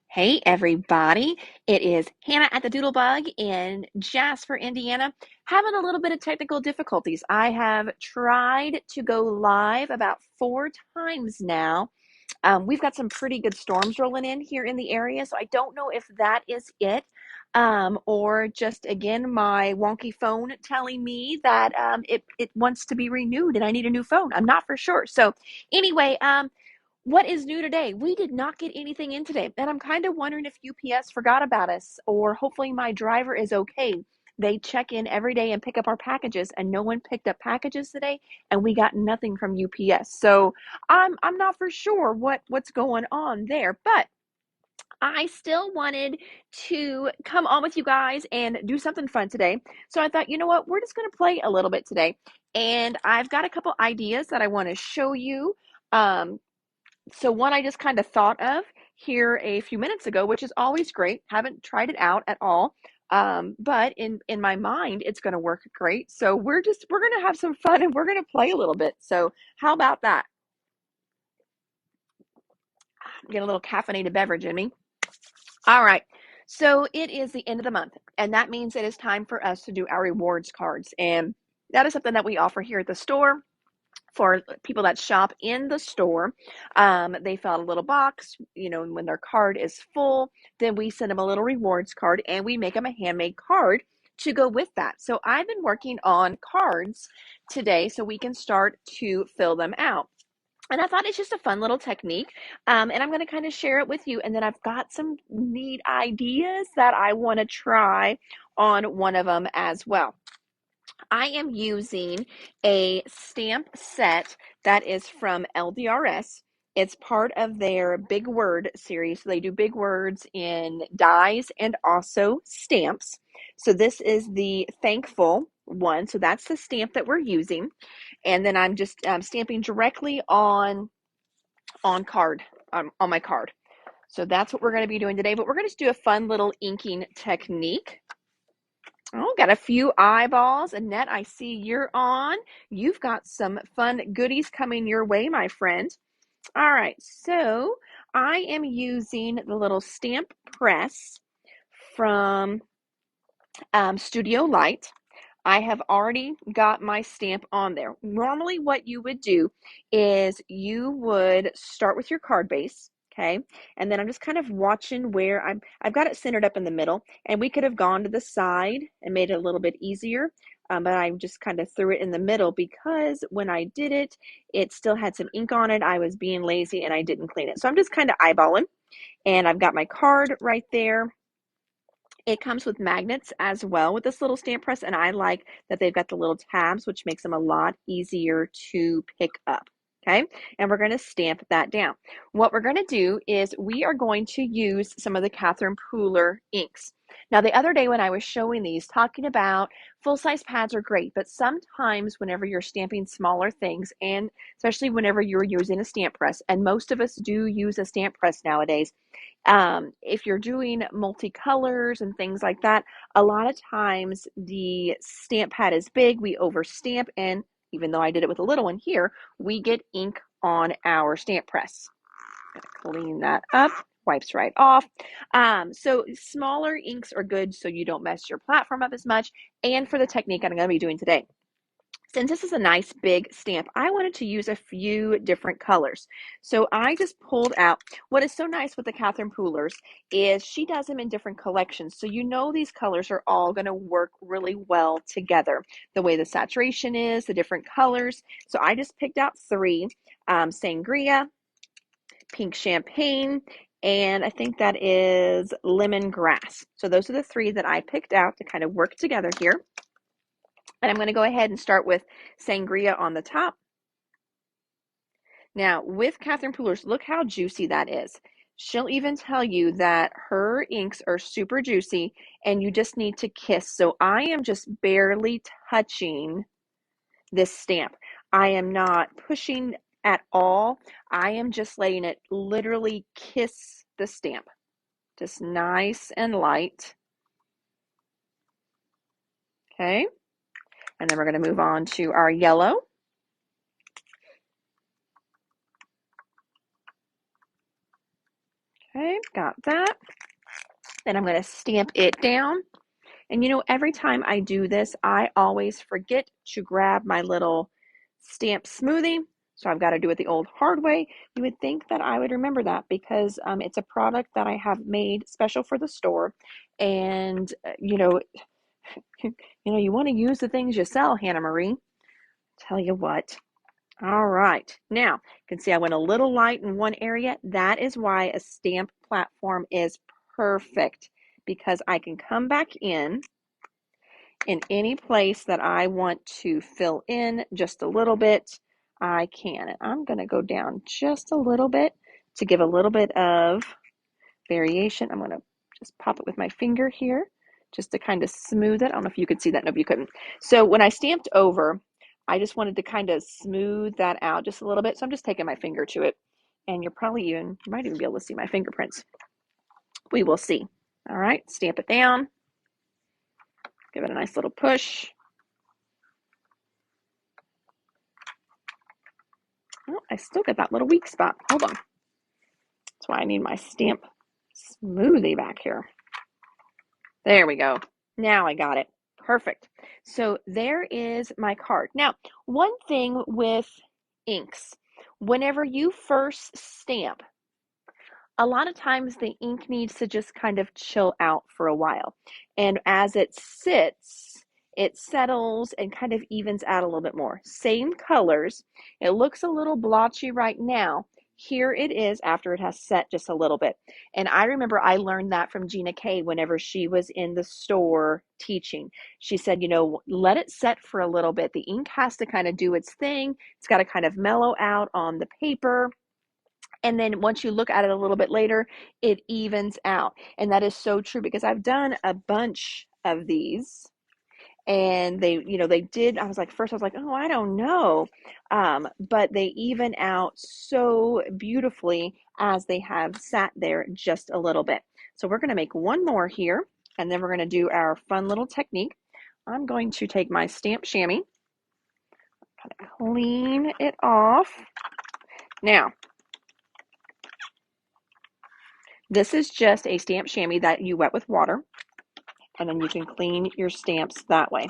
Hey everybody, it is Hannah at the Doodlebug in Jasper, Indiana, having a little bit of technical difficulties. I have tried to go live about 4 times now. We've got some pretty good storms rolling in here in the area, so I don't know if that is it, or just again my wonky phone telling me that it wants to be renewed and I need a new phone. I'm not for sure. So anyway, what is new today? We did not get anything in today, and I'm kind of wondering if UPS forgot about us, or hopefully my driver is okay. They check in every day and pick up our packages, and no one picked up packages today, and we got nothing from UPS. So I'm not for sure what's going on there, but I still wanted to come on with you guys and do something fun today. So I thought, you know what, we're just going to play a little bit today, and I've got a couple ideas that I want to show you. So one I just kind of thought of here a few minutes ago, which is always great. Haven't tried it out at all. But in my mind, it's going to work great. So we're going to have some fun and we're going to play a little bit. So how about that? Get a little caffeinated beverage in me. All right. So it is the end of the month, and that means it is time for us to do our rewards cards. And that is something that we offer here at the store for people that shop in the store. They fill out a little box, and when their card is full, then we send them a little rewards card and we make them a handmade card to go with that. So I've been working on cards today so we can start to fill them out. And I thought it's just a fun little technique. And I'm going to kind of share it with you. And then I've got some neat ideas that I want to try on one of them as well. I am using a stamp set that is from LDRS. It's part of their Big Word series. So they do big words in dies and also stamps. So this is the Thankful one. So that's the stamp that we're using. And then I'm just stamping directly on my card. So that's what we're going to be doing today. But we're going to do a fun little inking technique. Oh, got a few eyeballs. Annette, I see you're on. You've got some fun goodies coming your way, my friend. All right, so I am using the little stamp press from Studio Light. I have already got my stamp on there. Normally what you would do is you would start with your card base, okay? And then I'm just kind of watching where I've got it centered up in the middle, and we could have gone to the side and made it a little bit easier. But I just kind of threw it in the middle because when I did it, it still had some ink on it. I was being lazy and I didn't clean it. So I'm just kind of eyeballing, and I've got my card right there. It comes with magnets as well with this little stamp press, and I like that they've got the little tabs, which makes them a lot easier to pick up. Okay, and we're going to stamp that down. What we're going to do is we are going to use some of the Catherine Pooler inks. Now, the other day when I was showing these, talking about full-size pads are great, but sometimes whenever you're stamping smaller things, and especially whenever you're using a stamp press, and most of us do use a stamp press nowadays, if you're doing multicolors and things like that, a lot of times the stamp pad is big, we overstamp, and even though I did it with a little one here, we get ink on our stamp press. Clean that up, wipes right off. So smaller inks are good so you don't mess your platform up as much, and for the technique I'm going to be doing today. Since this is a nice big stamp, I wanted to use a few different colors. So I just pulled out, what is so nice with the Catherine Poolers is she does them in different collections. So you know these colors are all going to work really well together. The way the saturation is, the different colors. So I just picked out three, Sangria, Pink Champagne, and I think that is Lemongrass. So those are the three that I picked out to kind of work together here. And I'm going to go ahead and start with Sangria on the top. Now, with Catherine Poolers, look how juicy that is. She'll even tell you that her inks are super juicy and you just need to kiss. So I am just barely touching this stamp. I am not pushing at all. I am just letting it literally kiss the stamp. Just nice and light. Okay. And then we're going to move on to our yellow. Okay, got that. Then I'm going to stamp it down. And you know, every time I do this, I always forget to grab my little stamp smoothie. So I've got to do it the old hard way. You would think that I would remember that because it's a product that I have made special for the store. And, you want to use the things you sell, Hannah Marie. Tell you what. All right. Now, you can see I went a little light in one area. That is why a stamp platform is perfect because I can come back in any place that I want to fill in just a little bit, I can. And I'm going to go down just a little bit to give a little bit of variation. I'm going to just pop it with my finger here just to kind of smooth it. I don't know if you could see that. Nope, you couldn't. So when I stamped over, I just wanted to kind of smooth that out just a little bit. So I'm just taking my finger to it. And you might even be able to see my fingerprints. We will see. All right, stamp it down. Give it a nice little push. Oh, I still get that little weak spot. Hold on. That's why I need my stamp smoothie back here. There we go. Now I got it. Perfect. So there is my card. Now, one thing with inks, whenever you first stamp, a lot of times the ink needs to just kind of chill out for a while. And as it sits, it settles and kind of evens out a little bit more. Same colors. It looks a little blotchy right now. Here it is after it has set just a little bit. And I remember I learned that from Gina Kay whenever she was in the store teaching. She said, let it set for a little bit. The ink has to kind of do its thing. It's got to kind of mellow out on the paper. And then once you look at it a little bit later, it evens out. And that is so true because I've done a bunch of these and they did. First I was like, oh, I don't know. But they even out so beautifully as they have sat there just a little bit. So we're going to make one more here and then we're going to do our fun little technique. I'm going to take my stamp chamois, kind of clean it off. Now, this is just a stamp chamois that you wet with water, and then you can clean your stamps that way.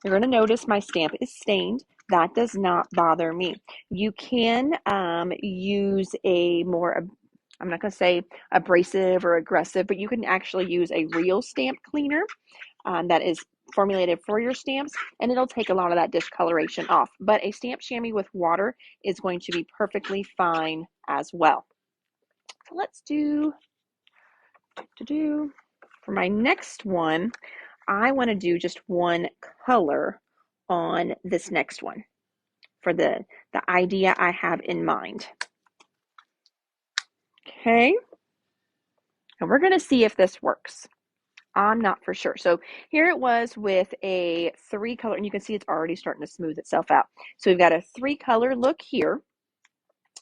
You're going to notice my stamp is stained. That does not bother me. You can use a more, I'm not going to say abrasive or aggressive, but you can actually use a real stamp cleaner that is formulated for your stamps, and it'll take a lot of that discoloration off. But a stamp chamois with water is going to be perfectly fine as well. So let's do for my next one, I want to do just one color on this next one for the idea I have in mind. Okay, and we're going to see if this works. I'm not for sure. So here it was with a 3-color, and you can see it's already starting to smooth itself out. So we've got a 3-color look here.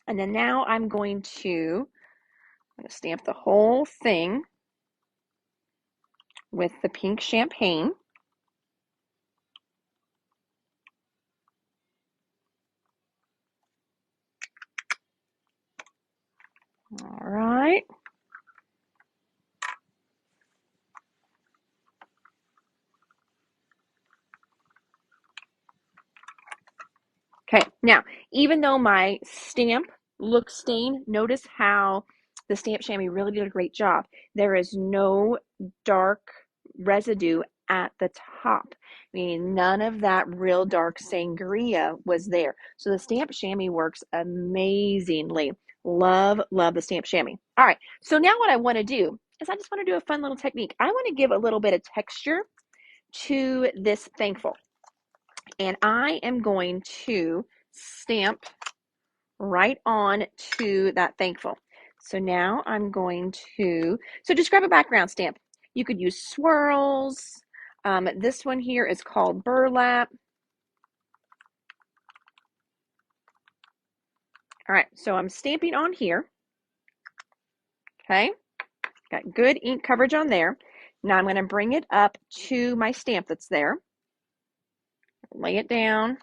And then now I'm going to stamp the whole thing with the pink champagne. All right. Okay, now, even though my stamp looks stained, notice how the stamp chamois really did a great job. There is no dark residue at the top, meaning none of that real dark sangria was there. So the stamp chamois works amazingly. Love, love the stamp chamois. All right, so now what I want to do is I just want to do a fun little technique. I want to give a little bit of texture to this thankful. And I am going to stamp right on to that thankful. So now I'm going to, just grab a background stamp. You could use swirls. This one here is called burlap. All right, so I'm stamping on here. Okay, got good ink coverage on there. Now I'm going to bring it up to my stamp that's there. Lay it down.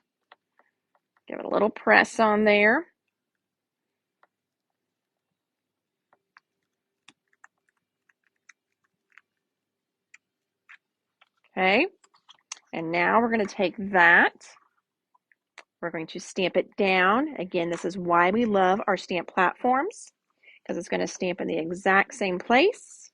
Give it a little press on there. Okay, and now we're going to take that. We're going to stamp it down. Again, this is why we love our stamp platforms, because it's going to stamp in the exact same place.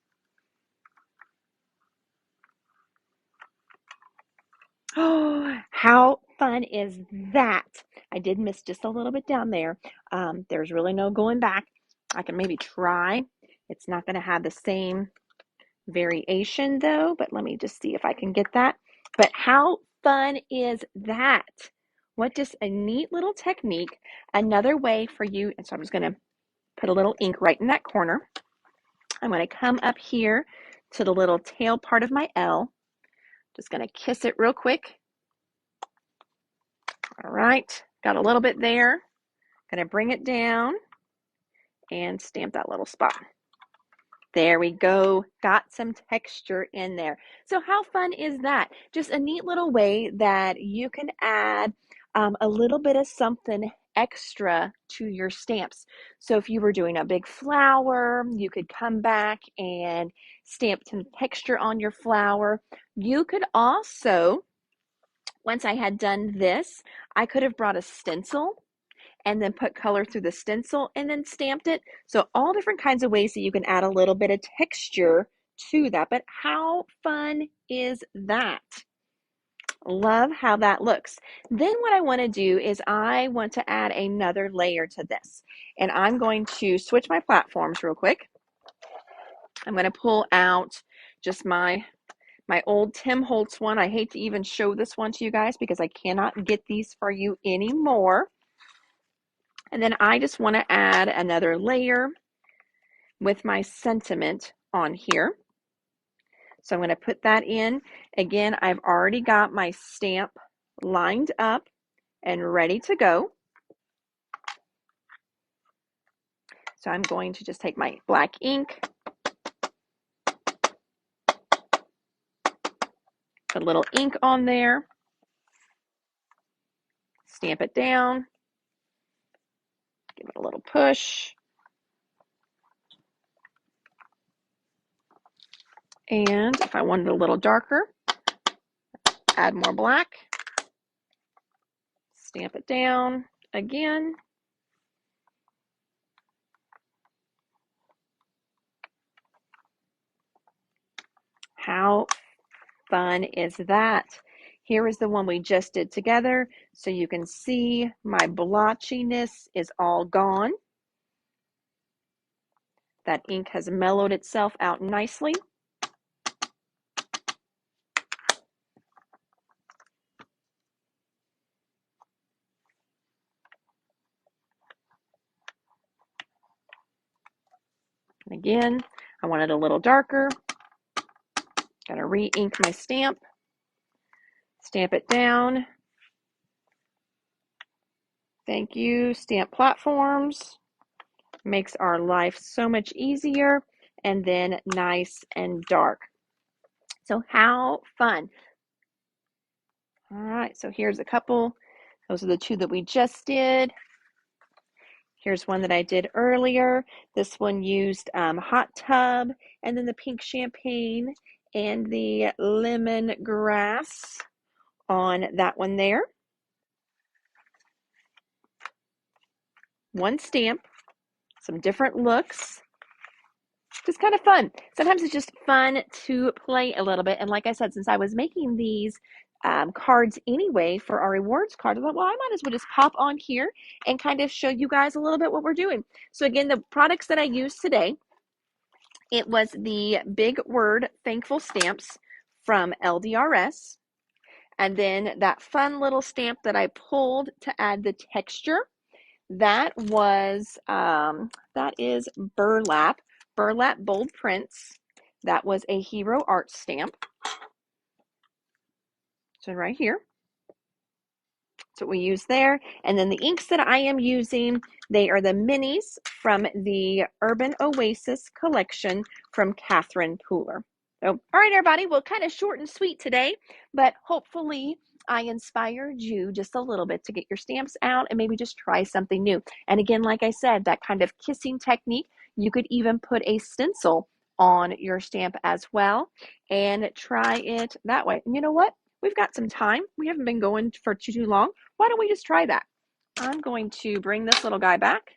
Oh, how fun is that? I did miss just a little bit down there. There's really no going back. I can maybe try. It's not going to have the same variation though, but let me just see if I can get that. But how fun is that? What just a neat little technique. Another way for you, and so I'm just going to put a little ink right in that corner. I'm going to come up here to the little tail part of my L. Just going to kiss it real quick. All right, got a little bit there. Going to bring it down and stamp that little spot. There we go. Got some texture in there. So how fun is that? Just a neat little way that you can add a little bit of something extra to your stamps. So if you were doing a big flower, you could come back and stamp some texture on your flower. You could also, once I had done this, I could have brought a stencil and then put color through the stencil and then stamped it. So all different kinds of ways that you can add a little bit of texture to that. But how fun is that? Love how that looks. Then what I want to do is I want to add another layer to this. And I'm going to switch my platforms real quick. I'm going to pull out just my old Tim Holtz one. I hate to even show this one to you guys because I cannot get these for you anymore. And then I just want to add another layer with my sentiment on here. So I'm going to put that in. Again, I've already got my stamp lined up and ready to go. So I'm going to just take my black ink, put a little ink on there, stamp it down, give it a little push. And if I wanted a little darker, add more black, stamp it down again. How fun is that? Here is the one we just did together. So you can see my blotchiness is all gone. That ink has mellowed itself out nicely. And again, I want it a little darker. Gotta re-ink my stamp. Stamp it down. Thank you, Stamp Platforms. Makes our life so much easier, and then nice and dark. So how fun. All right, so here's a couple. Those are the two that we just did. Here's one that I did earlier. This one used Hot Tub, and then the pink champagne and the lemongrass on that one there. One stamp, some different looks. Just kind of fun. Sometimes it's just fun to play a little bit. And like I said, since I was making these cards anyway for our rewards card, I thought, well, I might as well just pop on here and kind of show you guys a little bit what we're doing. So again, the products that I used today, it was the Big Word Thankful Stamps from LDRS. And then that fun little stamp that I pulled to add the texture, that was, that is Burlap Bold Prints. That was a Hero Art stamp. So right here. That's what we use there. And then the inks that I am using, they are the minis from the Urban Oasis collection from Catherine Pooler. So, all right, everybody, well, kind of short and sweet today, but hopefully I inspired you just a little bit to get your stamps out and maybe just try something new. And again, like I said, that kind of kissing technique, you could even put a stencil on your stamp as well, and try it that way. And you know what? We've got some time. We haven't been going for too long. Why don't we just try that? I'm going to bring this little guy back.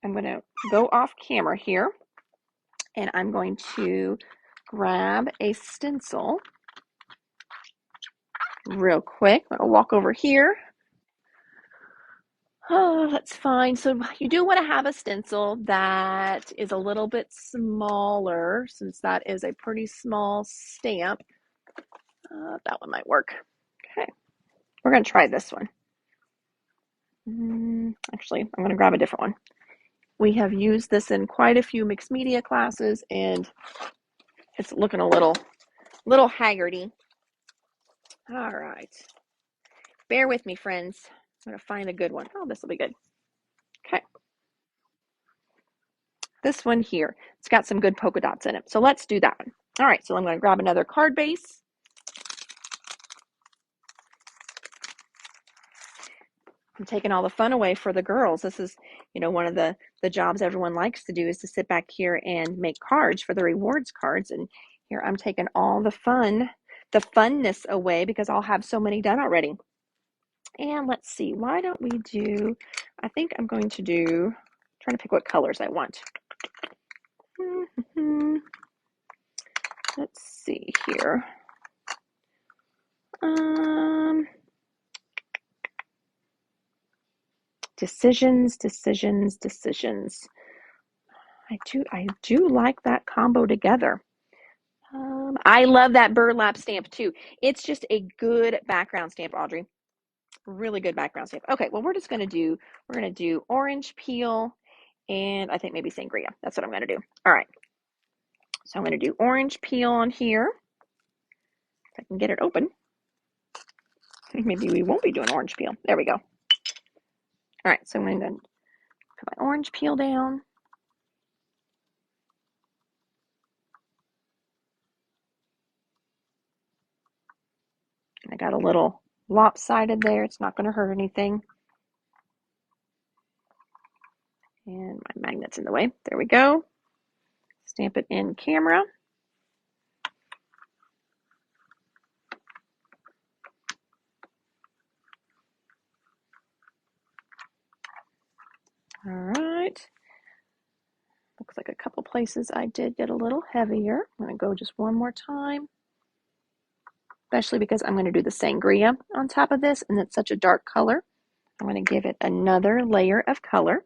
I'm going to go off camera here, and I'm going to grab a stencil real quick. I'm going to walk over here. Oh, that's fine. So you do want to have a stencil that is a little bit smaller, since that is a pretty small stamp. That one might work. Okay, we're going to try this one. Actually, I'm going to grab a different one. We have used this in quite a few mixed media classes, and it's looking a little haggardy. All right. Bear with me, friends. I'm going to find a good one. Oh, this will be good. Okay. This one here, it's got some good polka dots in it. So let's do that one. All right, so I'm going to grab another card base. I'm taking all the fun away for the girls. This is, one of the jobs everyone likes to do, is to sit back here and make cards for the rewards cards. And here I'm taking all the funness away, because I'll have so many done already. And let's see, why don't we do, I think I'm going to do, trying to pick what colors I want. Let's see here. Decisions. I do like that combo together. I love that burlap stamp too. It's just a good background stamp, Audrey. Really good background stamp. Okay, well, we're going to do orange peel, and I think maybe sangria. That's what I'm going to do. All right. So I'm going to do orange peel on here. If I can get it open. Maybe we won't be doing orange peel. There we go. All right, so I'm going to put my orange peel down. I got a little lopsided there. It's not going to hurt anything. And my magnet's in the way. There we go. Stamp it in camera. All right. Looks like a couple places I did get a little heavier. I'm going to go just one more time, especially because I'm going to do the sangria on top of this, and it's such a dark color. I'm going to give it another layer of color.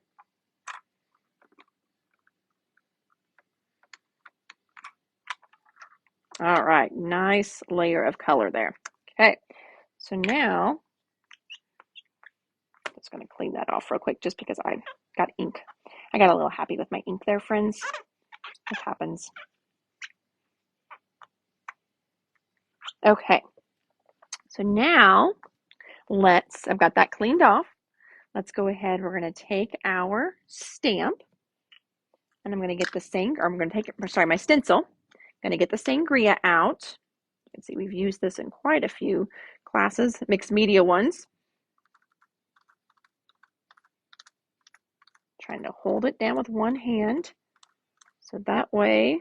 All right, nice layer of color there. Okay, so now I'm just going to clean that off real quick, just because I got ink. I got a little happy with my ink there, friends. It happens. Okay, so now I've got that cleaned off. Let's go ahead. We're going to take our stamp, and I'm going to get my stencil. I'm going to get the sangria out. You can see we've used this in quite a few classes, mixed media ones. Trying to hold it down with one hand, so that way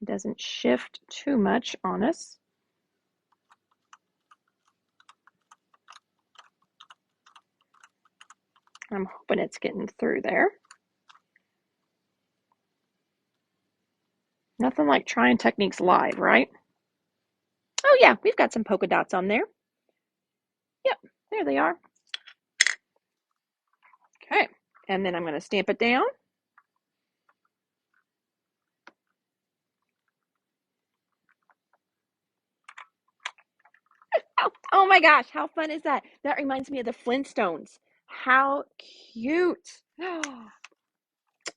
it doesn't shift too much on us. I'm hoping it's getting through there. Nothing like trying techniques live, right? Oh yeah, we've got some polka dots on there. Yep, there they are. Okay, and then I'm going to stamp it down. Oh my gosh, how fun is that? That reminds me of the Flintstones. How cute.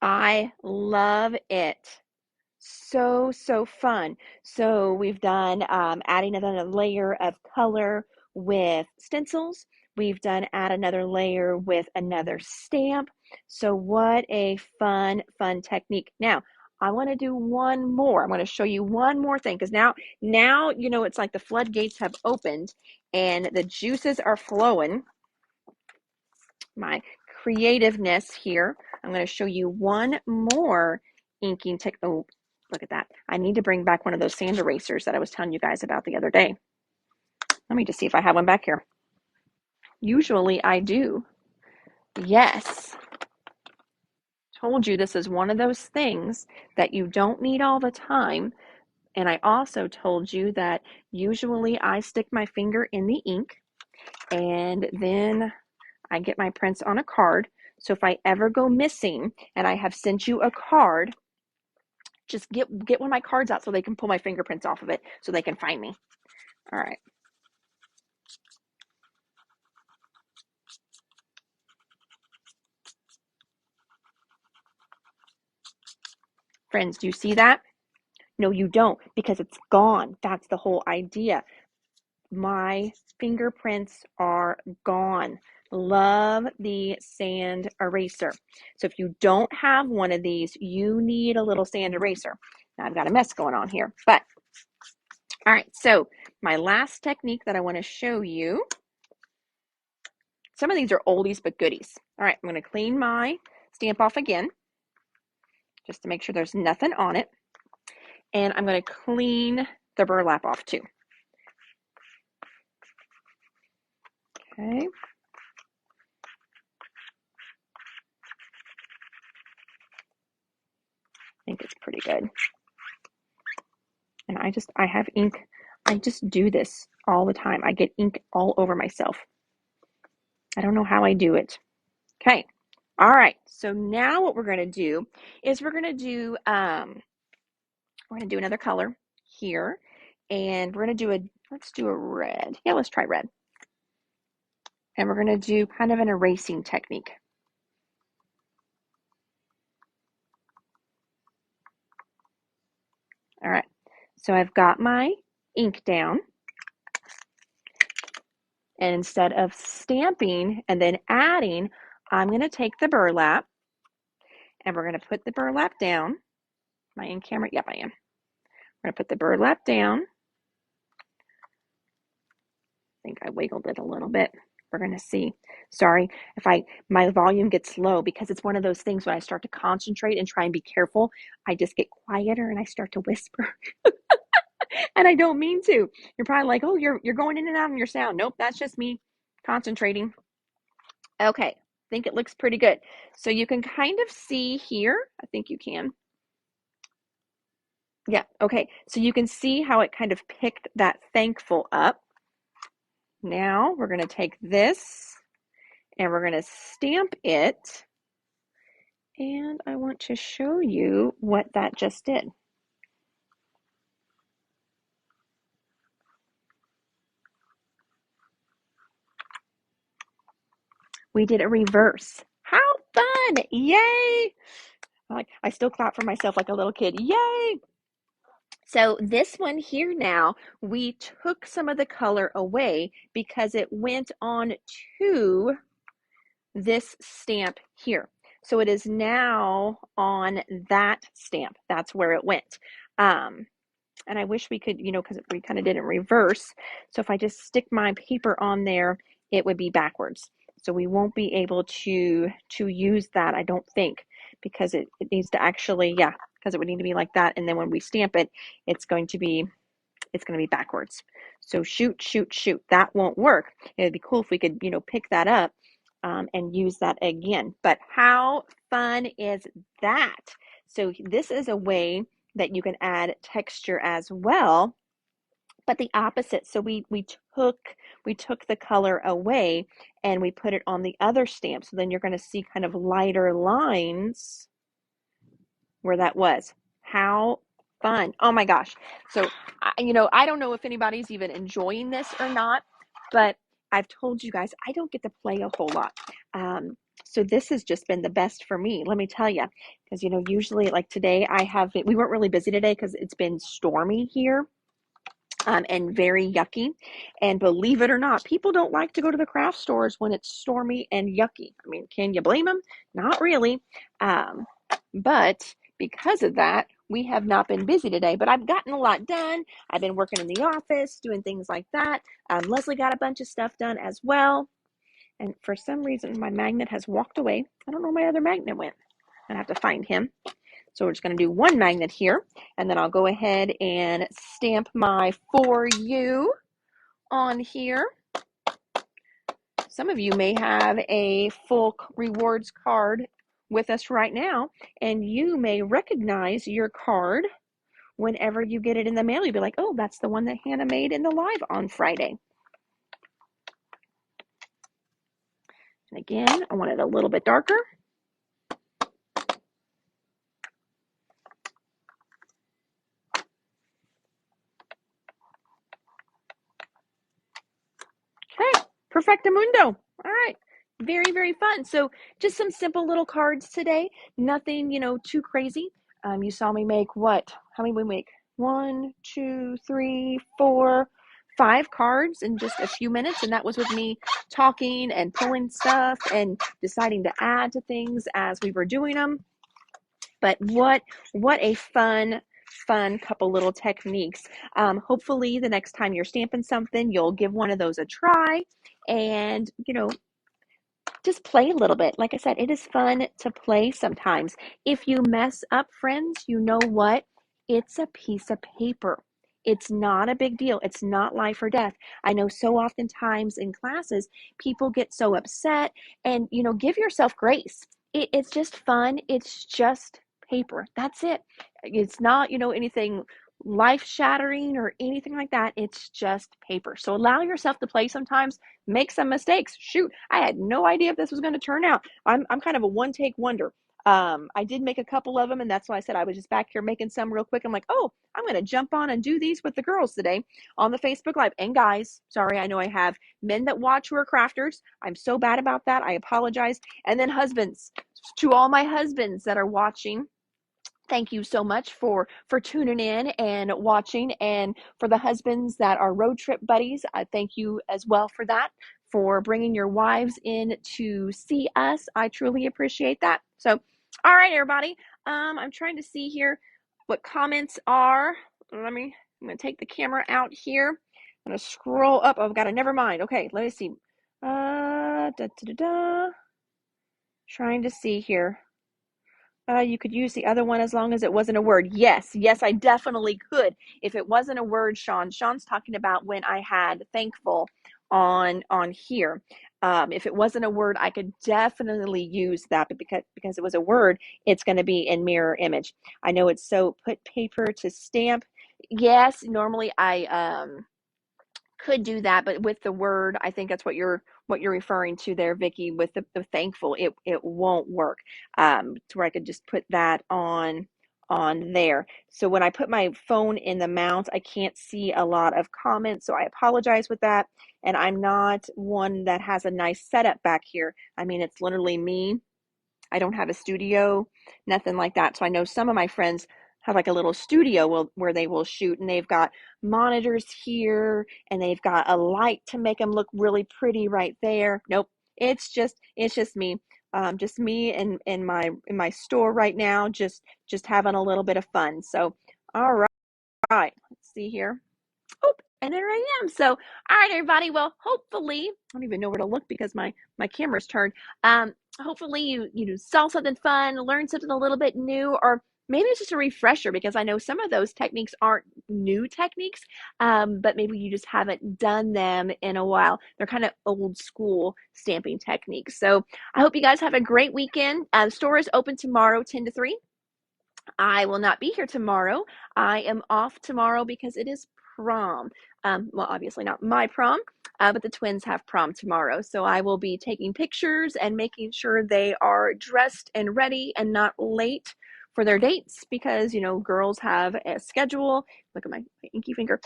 I love it. So fun. So we've done adding another layer of color with stencils. We've done add another layer with another stamp. So what a fun technique. Now, I want to do one more. I'm going to show you one more thing, because now it's like the floodgates have opened and the juices are flowing. My creativeness here I'm going to show you one more inking technique. Oh, look at that. I need to bring back one of those sand erasers that I was telling you guys about the other day. Let me just see if I have one back here. Usually I do. Yes. Told you this is one of those things that you don't need all the time. And I also told you that usually I stick my finger in the ink and then I get my prints on a card. So if I ever go missing and I have sent you a card, just get one of my cards out so they can pull my fingerprints off of it so they can find me. All right. Friends, do you see that? No, you don't, because it's gone. That's the whole idea. My fingerprints are gone. Love the sand eraser. So if you don't have one of these, you need a little sand eraser. Now I've got a mess going on here, but all right. So my last technique that I want to show you, some of these are oldies but goodies. All right, I'm going to clean my stamp off again just to make sure there's nothing on it. And I'm going to clean the burlap off too. Okay. I think it's pretty good. And I have ink. I just do this all the time. I get ink all over myself. I don't know how I do it. Okay. All right. So now what we're going to do is we're going to do another color here. And we're going to do let's do a red. Yeah, let's try red. And we're going to do kind of an erasing technique. All right. So I've got my ink down. And instead of stamping and then adding, I'm going to take the burlap and we're going to put the burlap down. Am I in camera? Yep, I am. We're going to put the burlap down. I think I wiggled it a little bit. We're going to see. Sorry if my volume gets low because it's one of those things when I start to concentrate and try and be careful, I just get quieter and I start to whisper. And I don't mean to. You're probably like, oh, you're going in and out on your sound. Nope, that's just me concentrating. Okay, I think it looks pretty good. So you can kind of see here. I think you can. Yeah, okay. So you can see how it kind of picked that thankful up. Now we're going to take this and we're going to stamp it. And I want to show you what that just did. We did a reverse. How fun! Yay! I still clap for myself like a little kid. Yay! So this one here now, we took some of the color away because it went on to this stamp here. So it is now on that stamp. That's where it went. And I wish we could, because we kind of did it in reverse. So if I just stick my paper on there, it would be backwards. So we won't be able to use that, I don't think, because it needs to actually, yeah, because it would need to be like that. And then when we stamp it, it's going to be backwards. So shoot. That won't work. It'd be cool if we could, pick that up and use that again. But how fun is that? So this is a way that you can add texture as well, but the opposite. So we took the color away and we put it on the other stamp. So then you're going to see kind of lighter lines where that was. How fun. Oh my gosh. So, I don't know if anybody's even enjoying this or not, but I've told you guys, I don't get to play a whole lot. So this has just been the best for me, let me tell you, because, usually like today we weren't really busy today because it's been stormy here. And very yucky. And believe it or not, people don't like to go to the craft stores when it's stormy and yucky. I mean, can you blame them? Not really. But because of that, we have not been busy today, but I've gotten a lot done. I've been working in the office, doing things like that. Leslie got a bunch of stuff done as well. And for some reason, my magnet has walked away. I don't know where my other magnet went. I have to find him. So we're just going to do one magnet here, and then I'll go ahead and stamp my For You on here. Some of you may have a full rewards card with us right now, and you may recognize your card whenever you get it in the mail. You'll be like, oh, that's the one that Hannah made in the live on Friday. And again, I want it a little bit darker. Okay, perfectamundo. All right, very, very fun. So just some simple little cards today. Nothing, too crazy. You saw me make what? How many we make? 1, 2, 3, 4, 5 cards in just a few minutes, and that was with me talking and pulling stuff and deciding to add to things as we were doing them. But what a fun couple little techniques. Hopefully the next time you're stamping something, you'll give one of those a try and, just play a little bit. Like I said, it is fun to play sometimes. If you mess up, friends, you know what? It's a piece of paper. It's not a big deal. It's not life or death. I know so oftentimes in classes, people get so upset and, give yourself grace. It's just fun. It's just paper. That's it. It's not, anything life shattering or anything like that. It's just paper. So allow yourself to play sometimes, make some mistakes. Shoot, I had no idea if this was going to turn out. I'm kind of a one take wonder. I did make a couple of them, and that's why I said I was just back here making some real quick. I'm like, oh, I'm going to jump on and do these with the girls today on the Facebook Live. And guys, sorry, I know I have men that watch who are crafters. I'm so bad about that. I apologize. And then husbands, to all my husbands that are watching, thank you so much for tuning in and watching. And for the husbands that are road trip buddies, I thank you as well for that, for bringing your wives in to see us. I truly appreciate that. So, all right, everybody. I'm trying to see here what comments are. I'm going to take the camera out here. I'm going to scroll up. Oh, I've got to, never mind. Okay, let me see. Trying to see here. You could use the other one as long as it wasn't a word. Yes, I definitely could. If it wasn't a word, Sean's talking about when I had thankful on here. If it wasn't a word, I could definitely use that, but because it was a word, it's going to be in mirror image. I know it's so put paper to stamp. Yes, normally I could do that, but with the word, I think that's what you're referring to there, Vicky, with the thankful. It won't work. To where I could just put that on there. So when I put my phone in the mount, I can't see a lot of comments, so I apologize with that. And I'm not one that has a nice setup back here. I mean, it's literally me. I don't have a studio, nothing like that. So I know some of my friends have like a little studio where they will shoot, and they've got monitors here and they've got a light to make them look really pretty right there. Nope. It's just me. Just me in my store right now, just having a little bit of fun. So, all right. Let's see here. Oh, and there I am. So, all right, everybody. Well, hopefully, I don't even know where to look because my camera's turned. Hopefully you saw something fun, learned something a little bit new, or maybe it's just a refresher, because I know some of those techniques aren't new techniques, but maybe you just haven't done them in a while. They're kind of old school stamping techniques. So I hope you guys have a great weekend. The store is open tomorrow, 10 to 3. I will not be here tomorrow. I am off tomorrow because it is prom. Well, obviously not my prom, but the twins have prom tomorrow. So I will be taking pictures and making sure they are dressed and ready and not late for their dates, because girls have a schedule. Look at my inky finger.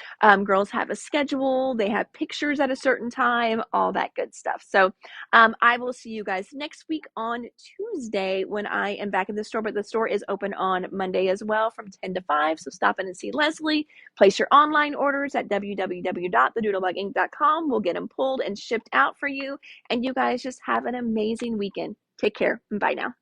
Girls have a schedule. They have pictures at a certain time, all that good stuff. So I will see you guys next week on Tuesday when I am back in the store, but the store is open on Monday as well from 10 to 5. So stop in and see Leslie. Place your online orders at www.thedoodlebuginc.com. We'll get them pulled and shipped out for you. And you guys just have an amazing weekend. Take care. Bye now.